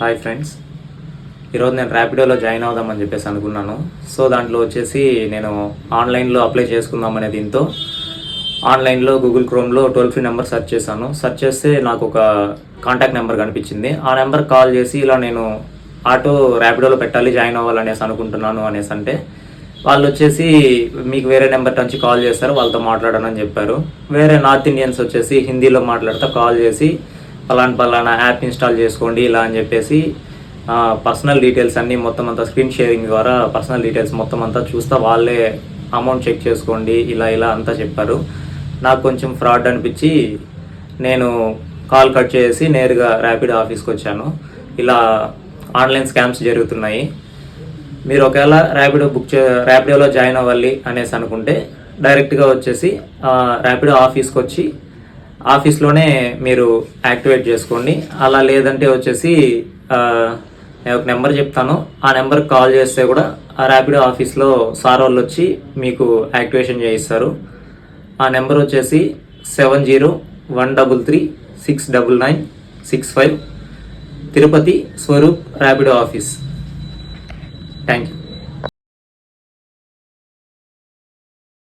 Hi friends, ఈరోజు నేను ర్యాపిడోలో join అవుదామని చెప్పేసి అనుకున్నాను. సో దాంట్లో వచ్చేసి నేను ఆన్లైన్లో అప్లై చేసుకుందామనే దీంతో ఆన్లైన్లో గూగుల్ క్రోమ్లో టోల్ ఫ్రీ నెంబర్ సెర్చ్ చేశాను. సెర్చ్ చేస్తే నాకు ఒక కాంటాక్ట్ నెంబర్ కనిపించింది. ఆ నెంబర్ కాల్ చేసి ఇలా నేను ఆటో ర్యాపిడోలో పెట్టాలి, జాయిన్ అవ్వాలనేసి అనుకుంటున్నాను అనేసి అంటే వాళ్ళు వచ్చేసి మీకు వేరే నెంబర్ నుంచి కాల్ చేస్తారు, వాళ్ళతో మాట్లాడనని చెప్పారు. వేరే నార్త్ ఇండియన్స్ వచ్చేసి హిందీలో మాట్లాడుతూ కాల్ చేసి పలానా యాప్ ఇన్స్టాల్ చేసుకోండి ఇలా అని చెప్పేసి పర్సనల్ డీటెయిల్స్ అన్నీ మొత్తం అంతా స్క్రీన్ షేరింగ్ ద్వారా పర్సనల్ డీటెయిల్స్ మొత్తం అంతా చూస్తా వాళ్ళే అమౌంట్ చెక్ చేసుకోండి ఇలా అంతా చెప్పారు. నాకు కొంచెం ఫ్రాడ్ అనిపించి నేను కాల్ కట్ చేసి నేరుగా ర్యాపిడో ఆఫీస్కి వచ్చాను. ఇలా ఆన్లైన్ స్కామ్స్ జరుగుతున్నాయి. మీరు ఒకవేళ ర్యాపిడోలో జాయిన్ అవ్వాలి అనేసి అనుకుంటే డైరెక్ట్గా వచ్చేసి ర్యాపిడో ఆఫీస్కి వచ్చి ఆఫీస్లోనే మీరు యాక్టివేట్ చేసుకోండి. అలా లేదంటే వచ్చేసి నేను ఒక నెంబర్ చెప్తాను, ఆ నెంబర్కి కాల్ చేస్తే కూడా ఆ ర్యాపిడో ఆఫీస్లో సార్ వాళ్ళు వచ్చి మీకు యాక్టివేషన్ చేయిస్తారు. ఆ నెంబర్ వచ్చేసి 7013369965 Tirupati Swaroop Rapido office. Thank you.